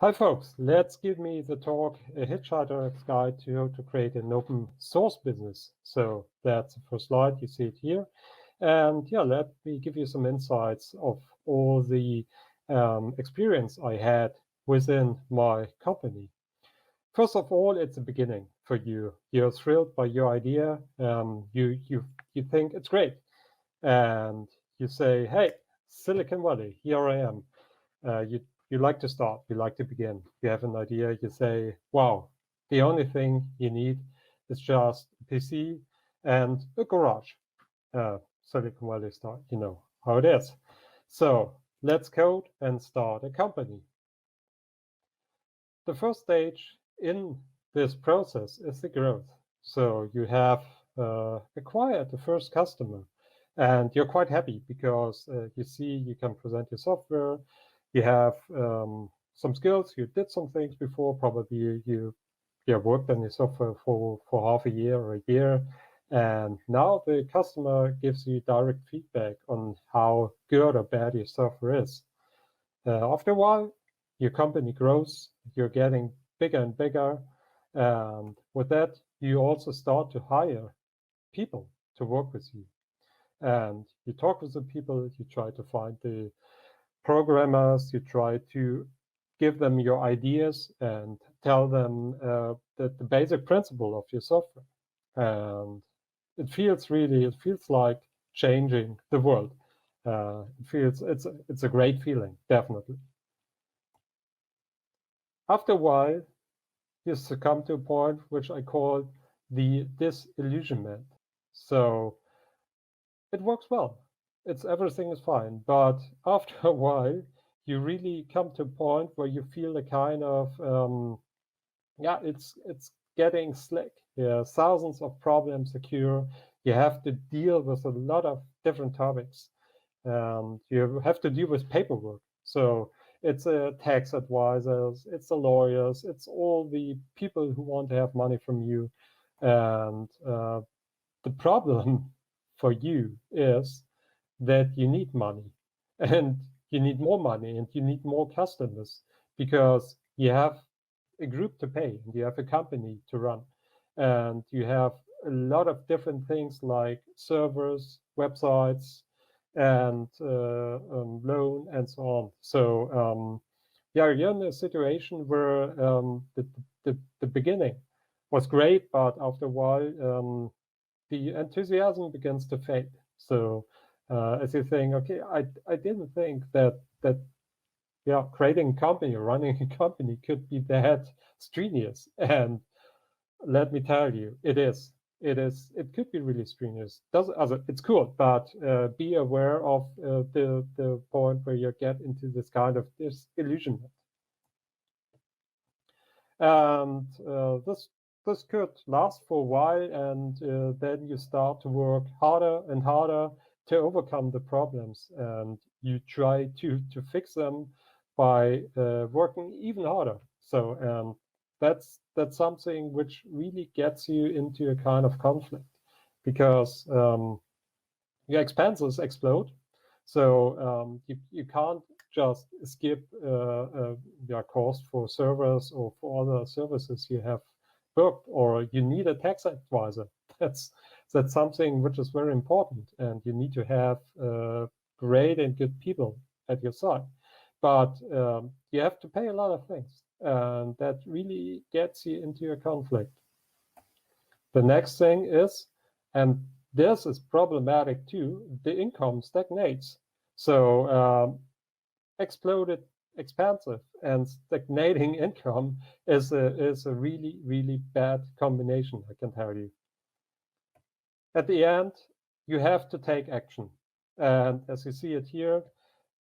Hi folks, let's give me the talk, a Hitchhiker's Guide to how to create an open source business. So that's the first slide, you see it here. And yeah, let me give you some insights of all the experience I had within my company. First of all, it's a beginning for you. You're thrilled by your idea. You think it's great. And you say, hey, Silicon Valley, here I am. You like to start, you like to begin. You have an idea, you say, wow, the only thing you need is just a PC and a garage. Silicon Valley style, you know how it is. So let's code and start a company. The first stage in this process is the growth. So you have acquired the first customer and you're quite happy because you see you can present your software, you have some skills, you did some things before, probably you worked on your software for half a year or a year, and now the customer gives you direct feedback on how good or bad your software is. After a while, your company grows, you're getting bigger and bigger, and with that, you also start to hire people to work with you. And you talk with the people, you try to find the programmers, you try to give them your ideas and tell them the basic principle of your software. And it feels like changing the world. It's a great feeling, definitely. After a while, you succumb to a point which I call the disillusionment. So it works well. Everything is fine. But after a while, you really come to a point where you feel a kind of it's getting slick. Yeah, thousands of problems occur. You have to deal with a lot of different topics. You have to deal with paperwork. So it's tax advisors, it's the lawyers, it's all the people who want to have money from you. And the problem for you is that you need money and you need more money and you need more customers because you have a group to pay and you have a company to run and you have a lot of different things like servers, websites, and loan and so on. So yeah, you're in a situation where the beginning was great, but after a while the enthusiasm begins to fade. So as you think, okay, I didn't think that yeah, creating a company or running a company could be that strenuous. And let me tell you, it is. It could be really strenuous. It's cool, but be aware of the point where you get into this kind of disillusionment. And this could last for a while, and then you start to work harder and harder to overcome the problems, and you try to fix them by working even harder. So that's something which really gets you into a kind of conflict because your expenses explode. So you can't just skip your cost for servers or for other services you have booked, or you need a tax advisor. That's something which is very important, and you need to have great and good people at your side. But you have to pay a lot of things, and that really gets you into a conflict. The next thing is, and this is problematic too, the income stagnates. So exploded expensive and stagnating income is a really, really bad combination, I can tell you. At the end, you have to take action. And as you see it here,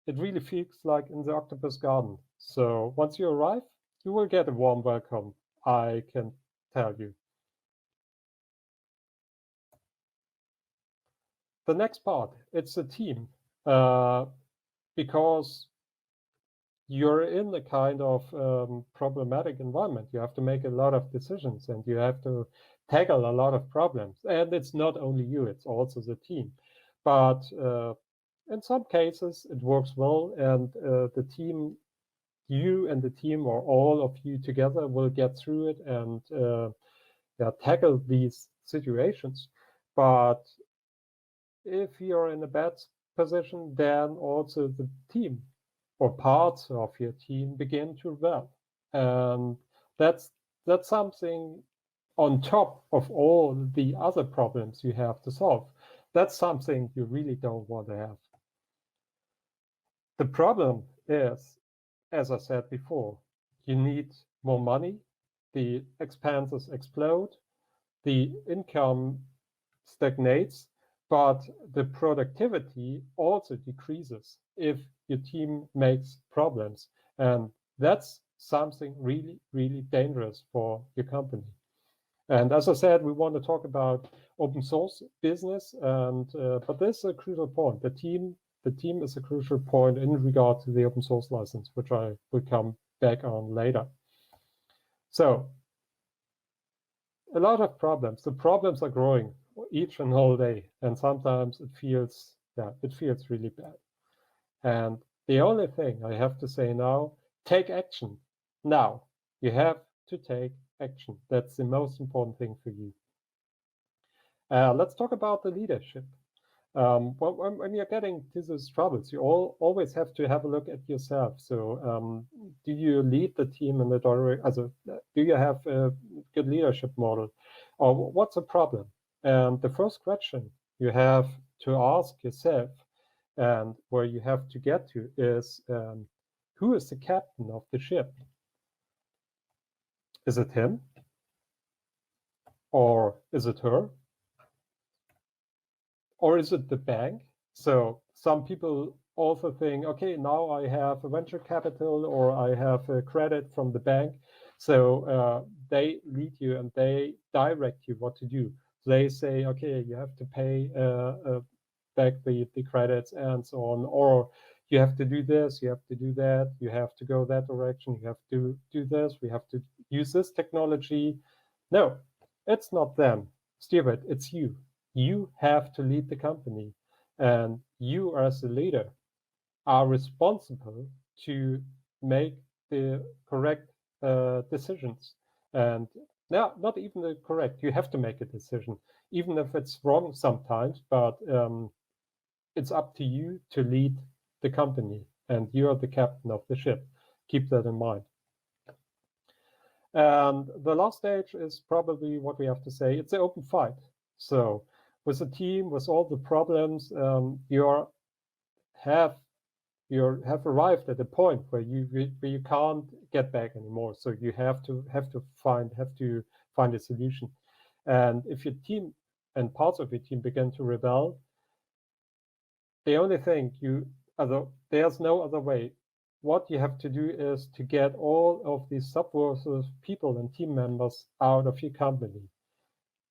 it really feels like in the octopus garden. So once you arrive, you will get a warm welcome, I can tell you. The next part, it's a team, because you're in a kind of problematic environment. You have to make a lot of decisions and you have to tackle a lot of problems. And it's not only you, it's also the team. But in some cases, it works well, and the team you and the team, or all of you together, will get through it and tackle these situations. But if you're in a bad position, then also the team or parts of your team begin to rebel. And that's something on top of all the other problems you have to solve. That's something you really don't want to have. The problem is, as I said before, you need more money, the expenses explode, the income stagnates, but the productivity also decreases if your team makes problems. And that's something really, really dangerous for your company. And as I said, we want to talk about open source business, and but this is a crucial point. The team is a crucial point in regard to the open source license, which I will come back on later. So a lot of problems. The problems are growing each and all day, and sometimes it feels really bad. And the only thing I have to say now, take action. Now, you have to take action. That's the most important thing for you. Let's talk about the leadership. When you're getting to these troubles, you always have to have a look at yourself. So do you lead the team in the direction? Do you have a good leadership model? Or what's the problem? And the first question you have to ask yourself, and where you have to get to, is who is the captain of the ship? Is it him? Or is it her? Or is it the bank? So some people also think, okay, now I have a venture capital, or I have a credit from the bank. So they lead you and they direct you what to do. They say, okay, you have to pay back the credits and so on, or you have to do this, you have to do that, you have to go that direction, you have to do this, we have to use this technology. No, it's not them, stupid, it's you. You have to lead the company, and you as the leader are responsible to make the correct decisions. And no, not even the correct, you have to make a decision, even if it's wrong sometimes, but it's up to you to lead the company, and you are the captain of the ship. Keep that in mind. And the last stage is probably what we have to say. It's an open fight. So with the team, with all the problems, you have arrived at a point where you can't get back anymore. So you have to find a solution. And if your team and parts of your team begin to rebel, the only thing there's no other way. What you have to do is to get all of these subversive people and team members out of your company.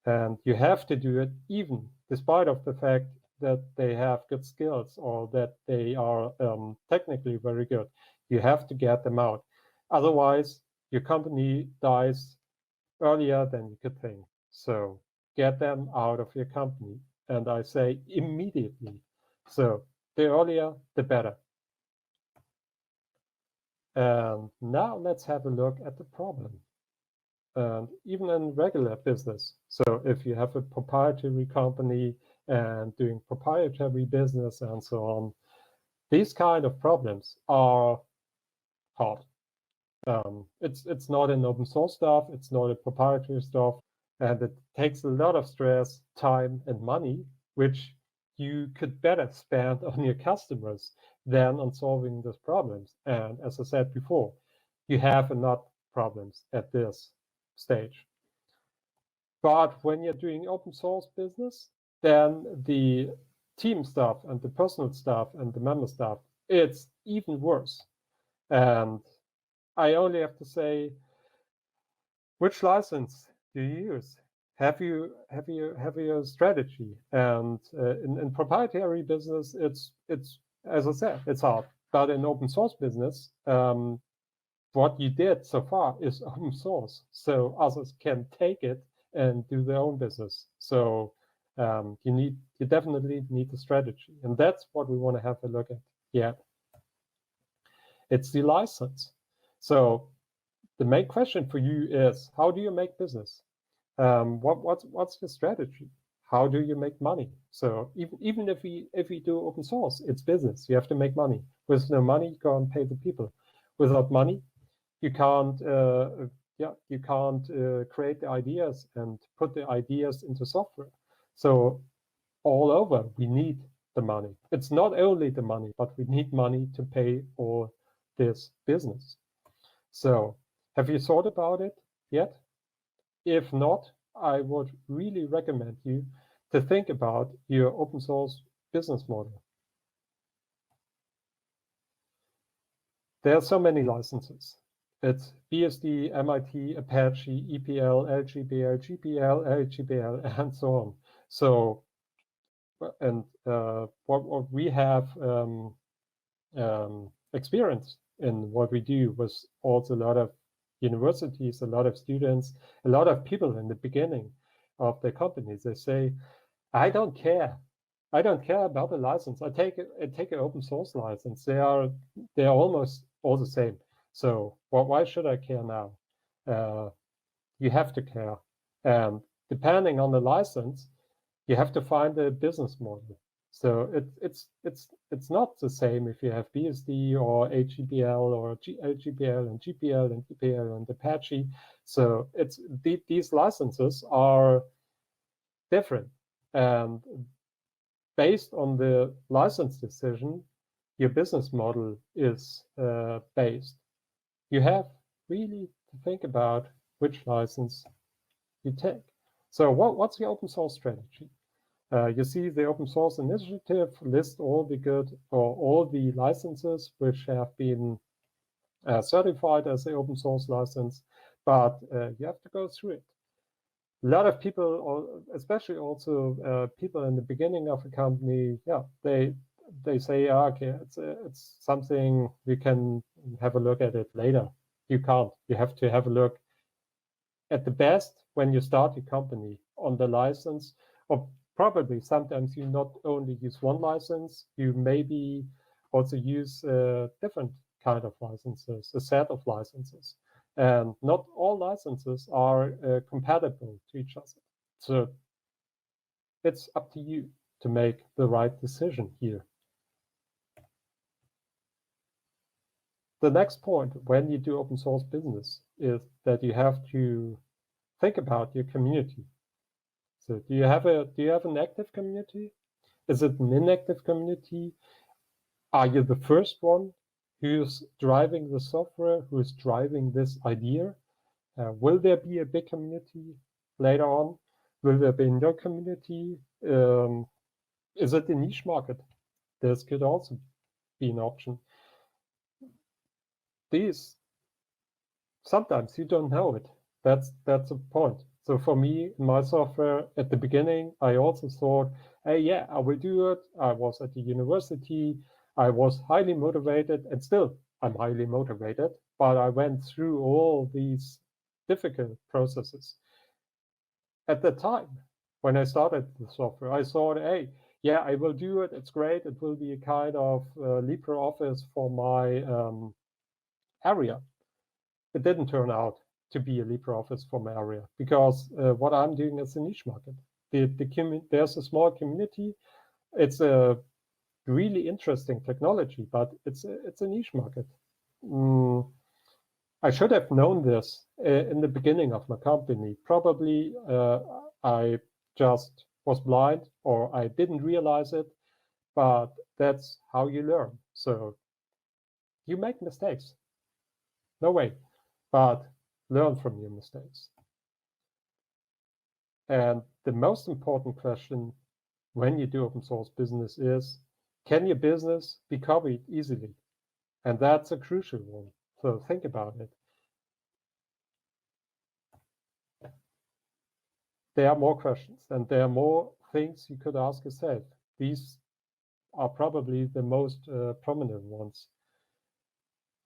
And you have to do it even despite of the fact that they have good skills, or that they are technically very good. You have to get them out. Otherwise, your company dies earlier than you could think. So get them out of your company. And I say immediately. So the earlier, the better. And now let's have a look at the problem. And even in regular business. So if you have a proprietary company and doing proprietary business and so on, these kind of problems are hard. It's not an open source stuff, it's not a proprietary stuff, and it takes a lot of stress, time, and money, which you could better spend on your customers than on solving these problems. And as I said before, you have enough problems at this stage. But when you're doing open source business, then the team stuff and the personal stuff and the member stuff, it's even worse. And I only have to say, which license do you use? Have you a strategy? And in proprietary business, it's as I said, it's hard. But in open source business, what you did so far is open source, so others can take it and do their own business. So you definitely need a strategy, and that's what we want to have a look at. Yeah, it's the license. So the main question for you is, how do you make business? What's your strategy? How do you make money? So even if we do open source, it's business. You have to make money. With no money, you can't pay the people. Without money, you can't create the ideas and put the ideas into software. So all over, we need the money. It's not only the money, but we need money to pay for this business. So have you thought about it yet? If not, I would really recommend you to think about your open source business model. There are so many licenses. It's BSD, MIT, Apache, EPL, LGBL, GPL, LGBL, and so on. So, and what we have experience in what we do was also a lot of universities, a lot of students, a lot of people in the beginning of their companies. They say, I don't care. I don't care about the license. I take an open source license. They're almost all the same. So why should I care now? You have to care. And depending on the license, you have to find a business model. So it's not the same if you have BSD or HGPL or LGPL and GPL and EPL and Apache. So these licenses are different, and based on the license decision, your business model is based. You have really to think about which license you take. So what's your open source strategy? You see the open source initiative list all the good or all the licenses which have been certified as the open source license, but you have to go through it. A lot of people, or especially also people in the beginning of a company, they say, okay, it's something we can have a look at it later. You can't. You have to have a look at the best when you start your company on the license, or probably sometimes you not only use one license, you maybe also use different kind of licenses, a set of licenses. And not all licenses are compatible to each other. So it's up to you to make the right decision here. The next point when you do open source business is that you have to think about your community. So do you have an active community? Is it an inactive community? Are you the first one who's driving the software, who's driving this idea? Will there be a big community later on? Will there be no community? Is it a niche market? This could also be an option. Sometimes you don't know it. That's a point. So for me, in my software, at the beginning, I also thought, hey, yeah, I will do it. I was at the university. I was highly motivated, and still I'm highly motivated, but I went through all these difficult processes. At the time, when I started the software, I thought, hey, yeah, I will do it. It's great. It will be a kind of LibreOffice for my area. It didn't turn out to be a LibreOffice for my area, because what I'm doing is a niche market. There's a small community. It's a really interesting technology, but it's a niche market. I should have known this in the beginning of my company. Probably I just was blind, or I didn't realize it, but that's how you learn. So you make mistakes, no way, but learn from your mistakes. And the most important question when you do open source business is, can your business be copied easily? And that's a crucial one. So think about it. There are more questions, and there are more things you could ask yourself. These are probably the most prominent ones.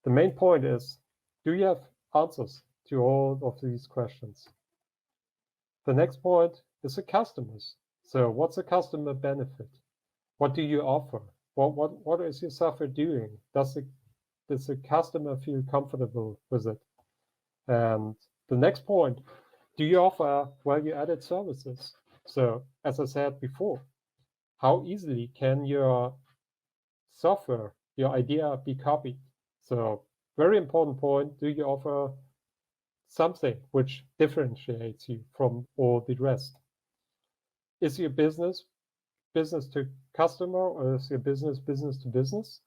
The main point is, do you have answers to all of these questions? The next point is the customers. So what's the customer benefit? What do you offer? What is your software doing? Does it does the customer feel comfortable with it? And the next point, do you offer value-added services? So as I said before, how easily can your software, your idea be copied? So very important point, do you offer something which differentiates you from all the rest? Is your business to customer, or is your business to business?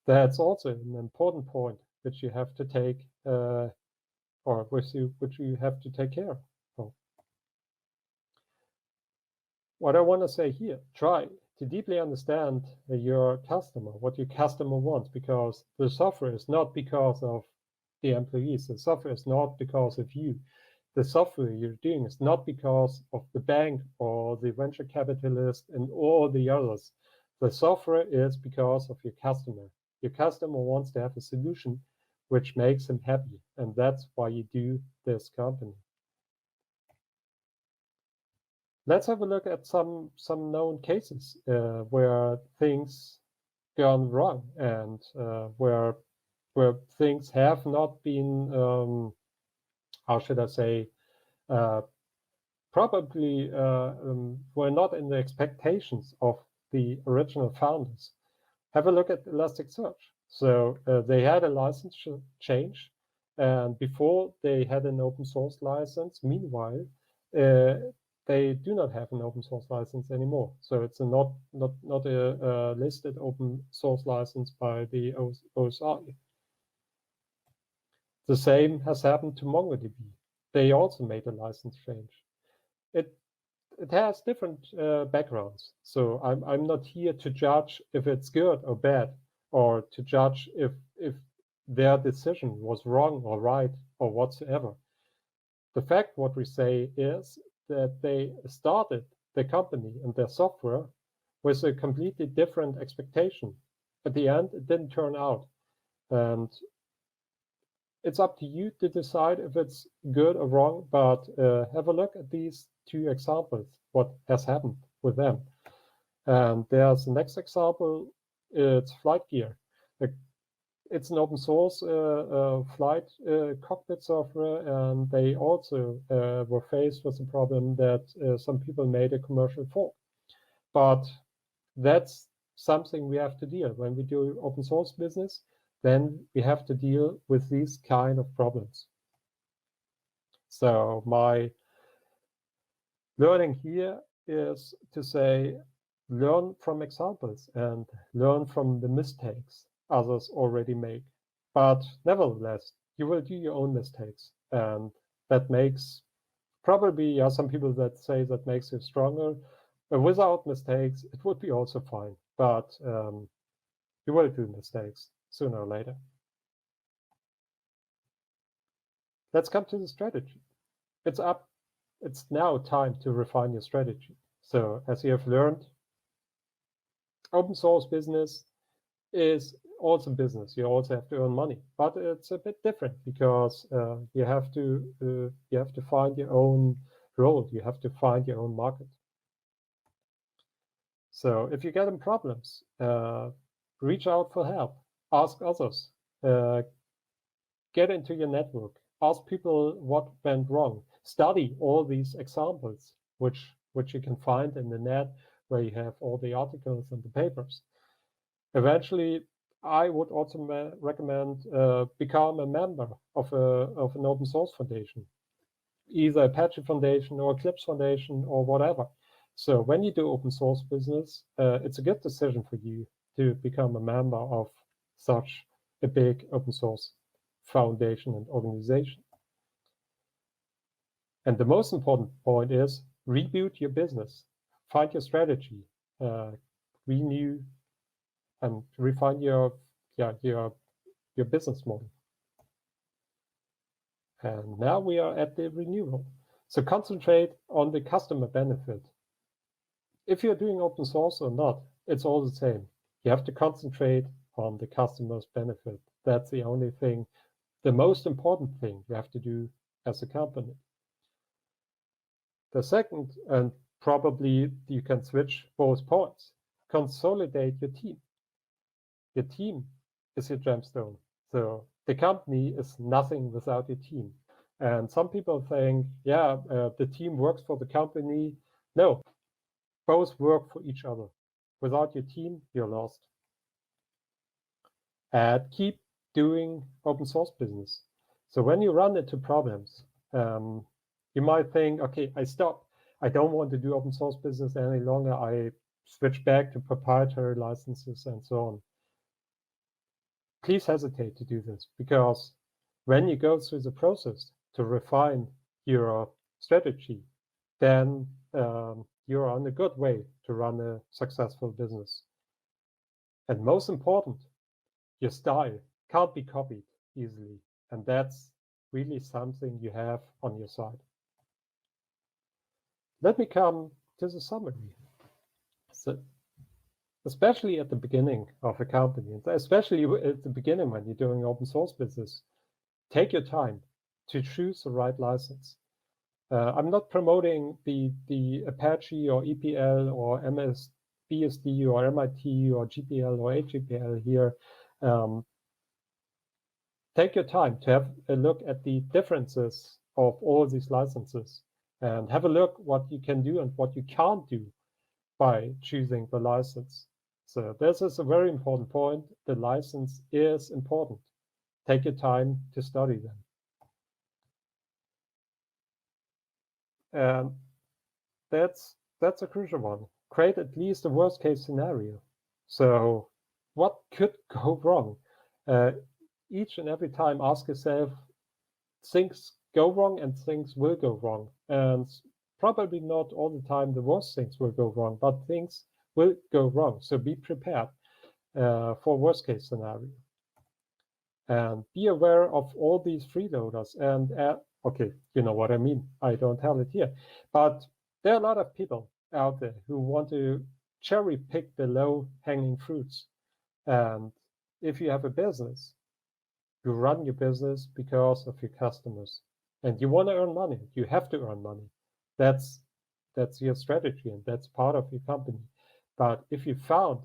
That's also an important point which you have to take, or which you have to take care of. What I want to say here, try to deeply understand your customer, what your customer wants, because the software is not because of the employees. The software is not because of you. The software you're doing is not because of the bank or the venture capitalist and all the others. The software is because of your customer. Your customer wants to have a solution which makes him happy, and that's why you do this company. Let's have a look at some known cases where things gone wrong and where things have not been, how should I say, probably were not in the expectations of the original founders. Have a look at Elasticsearch. So they had a license change, and before they had an open source license. Meanwhile, they do not have an open source license anymore. So it's not a listed open source license by the OSI. The same has happened to MongoDB. They also made a license change. It has different backgrounds. So I'm not here to judge if it's good or bad, or to judge if their decision was wrong or right or whatsoever. The fact what we say is that they started the company and their software with a completely different expectation. At the end, it didn't turn out. And it's up to you to decide if it's good or wrong, but have a look at these two examples, what has happened with them. And there's the next example, it's Flight Gear. It's an open source flight cockpit software, and they also were faced with the problem that some people made a commercial fork. But that's something we have to deal when we do open source business. Then we have to deal with these kind of problems. So my learning here is to say, learn from examples and learn from the mistakes others already make. But nevertheless, you will do your own mistakes. And that makes probably, some people that say that makes you stronger. But without mistakes, it would be also fine. But you will do mistakes sooner or later. Let's come to the strategy. It's now time to refine your strategy. So as you have learned, open source business is also business. You also have to earn money, but it's a bit different because you have to find your own role. You have to find your own market. So if you get in problems, reach out for help. Ask others. Get into your network. Ask people what went wrong. Study all these examples, which you can find in the net, where you have all the articles and the papers. Eventually, I would also recommend become a member of an open source foundation, either Apache Foundation or Eclipse Foundation or whatever. So when you do open source business, it's a good decision for you to become a member of such a big open source foundation and organization. And the most important point is reboot your business, find your strategy, renew and refine your business model. And now we are at the renewal. So concentrate on the customer benefit. If you're doing open source or not, it's all the same. You have to concentrate on the customer's benefit. That's the only thing, the most important thing you have to do as a company. The second, and probably you can switch both points, consolidate your team. Your team is your gemstone. So the company is nothing without your team. And some people think, yeah, the team works for the company. No, both work for each other. Without your team, you're lost. And keep doing open source business. So when you run into problems, you might think, okay, I stop. I don't want to do open source business any longer. I switch back to proprietary licenses and so on. Please hesitate to do this, because when you go through the process to refine your strategy, then you're on a good way to run a successful business. And most important, your style can't be copied easily. And that's really something you have on your side. Let me come to the summary. So, especially at the beginning of a company, especially at the beginning when you're doing open source business, take your time to choose the right license. I'm not promoting the Apache or EPL or BSD or MIT or GPL or HGPL here. Take your time to have a look at the differences of all these licenses and have a look what you can do and what you can't do by choosing the license. So this is a very important point. The license is important. Take your time to study them. And that's a crucial one. Create at least a worst case scenario. So what could go wrong? Each and every time ask yourself, things go wrong and things will go wrong. And probably not all the time the worst things will go wrong, but things will go wrong. So be prepared for worst case scenario. And be aware of all these freeloaders. And okay, you know what I mean. I don't have it here. But there are a lot of people out there who want to cherry pick the low-hanging fruits. And if you have a business, you run your business because of your customers. And you want to earn money. You have to earn money. That's your strategy, and that's part of your company. But if you found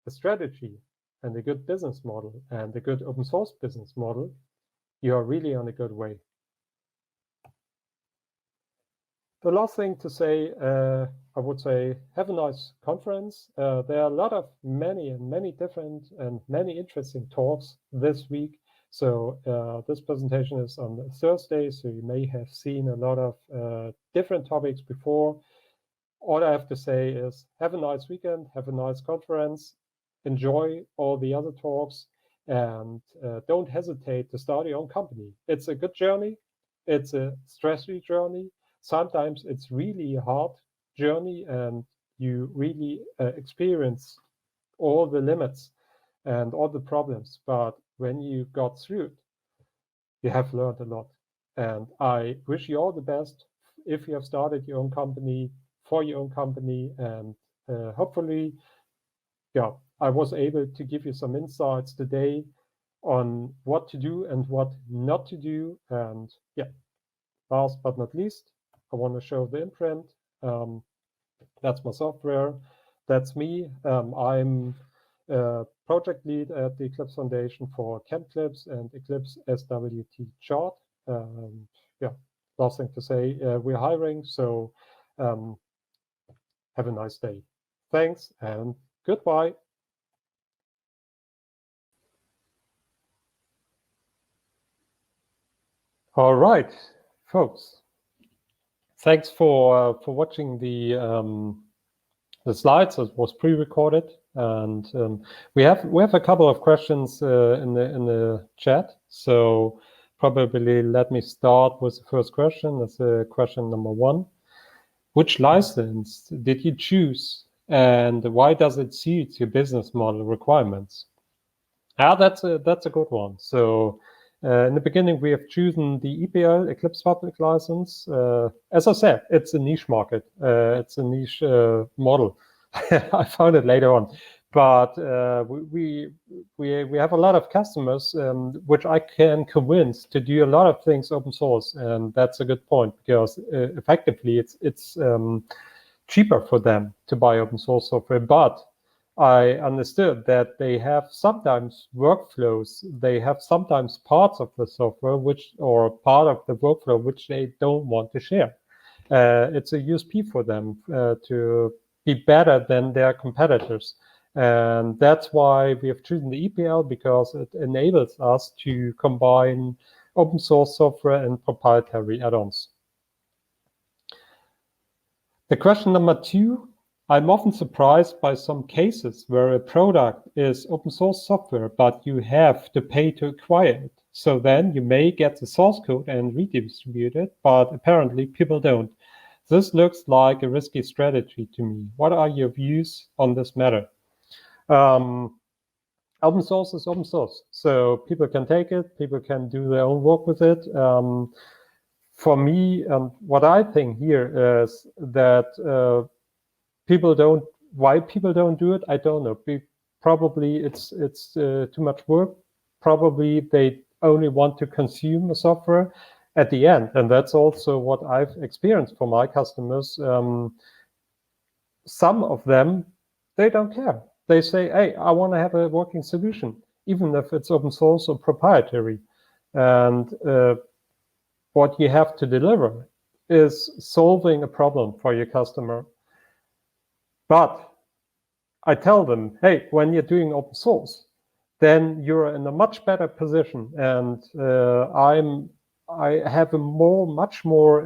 a strategy and a good business model and a good open source business model, you are really on a good way. The last thing to say, I would say, have a nice conference. There are a lot of many different and many interesting talks this week. So this presentation is on Thursday, so you may have seen a lot of different topics before. All I have to say is have a nice weekend, have a nice conference, enjoy all the other talks, and don't hesitate to start your own company. It's a good journey. It's a stressful journey. Sometimes it's really a hard journey, and you really experience all the limits and all the problems. But when you got through it, you have learned a lot. And I wish you all the best if you have started your own company, for your own company. And hopefully, yeah, I was able to give you some insights today on what to do and what not to do. And yeah, last but not least, I want to show the Imprint. That's my software. That's me. I'm project lead at the Eclipse Foundation for ChemClips and Eclipse SWT chart. Yeah, last thing to say, we're hiring, so have a nice day. Thanks and goodbye. All right, folks. Thanks for watching the slides. It was pre-recorded, and we have a couple of questions in the chat. So probably let me start with the first question. That's question number 1. Which license did you choose, and why does it suit your business model requirements? That's a good one. So in the beginning, we have chosen the EPL Eclipse Public License. As I said, it's a niche market. It's a niche model. I found it later on, but we have a lot of customers which I can convince to do a lot of things open source, and that's a good point, because effectively it's cheaper for them to buy open source software, but I understood that they have sometimes workflows, they have sometimes parts of the software or part of the workflow which they don't want to share. It's a USP for them to be better than their competitors. And that's why we have chosen the EPL, because it enables us to combine open source software and proprietary add-ons. The question number 2, I'm often surprised by some cases where a product is open source software, but you have to pay to acquire it. So then you may get the source code and redistribute it, but apparently people don't. This looks like a risky strategy to me. What are your views on this matter? Open source is open source, so people can take it, people can do their own work with it. For me, what I think here is that why people don't do it, I don't know. Probably it's too much work. Probably they only want to consume the software at the end. And that's also what I've experienced for my customers. Some of them, they don't care. They say, hey, I want to have a working solution, even if it's open source or proprietary. And what you have to deliver is solving a problem for your customer. But I tell them, hey, when you're doing open source, then you're in a much better position. And I have much more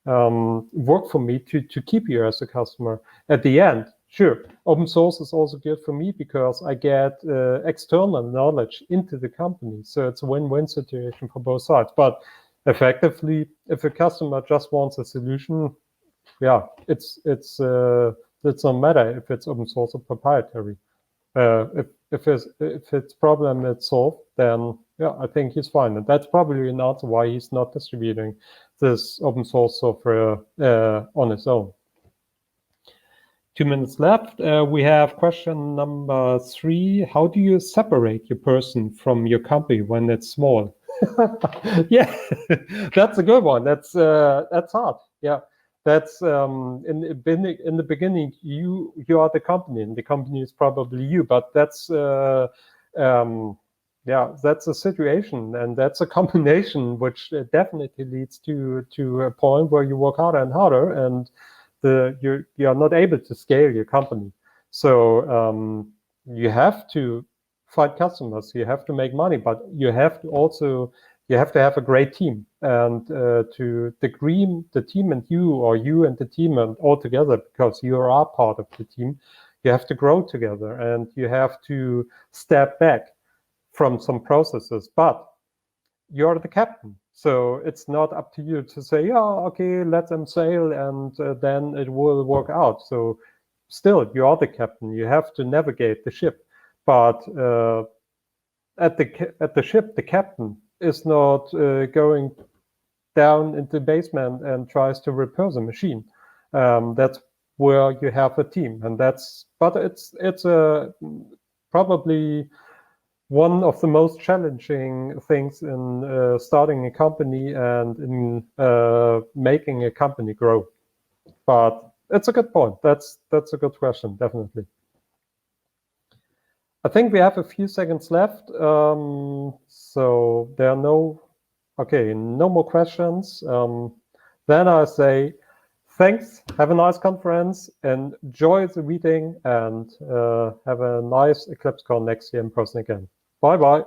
work for me to keep you as a customer. At the end, sure, open source is also good for me because I get external knowledge into the company. So it's a win-win situation for both sides. But effectively, if a customer just wants a solution, yeah, it's no matter if it's open source or proprietary. If its problem is solved, then yeah, I think he's fine. And that's probably an answer why he's not distributing this open source software on his own. 2 minutes left. We have question number 3. How do you separate your person from your company when it's small? Yeah, that's a good one. That's hard. Yeah, that's in the beginning. You are the company, and the company is probably you. But that's yeah, that's a situation, and that's a combination which definitely leads to a point where you work harder and harder, and you are not able to scale your company. So you have to find customers, you have to make money, but you have to have a great team, and the team and you and the team and all together, because you are part of the team, you have to grow together, and you have to step back from some processes, but you're the captain. So it's not up to you to say, yeah, okay, let them sail, and then it will work out. So still, you are the captain. You have to navigate the ship. But at the ship, the captain is not going down into the basement and tries to repair the machine. That's where you have a team, and but it's probably one of the most challenging things in starting a company and in making a company grow. But it's a good point. That's a good question, definitely. I think we have a few seconds left. So there are no more questions. Then I say, thanks, have a nice conference, enjoy the meeting, and have a nice EclipseCon next year in person again. Bye-bye.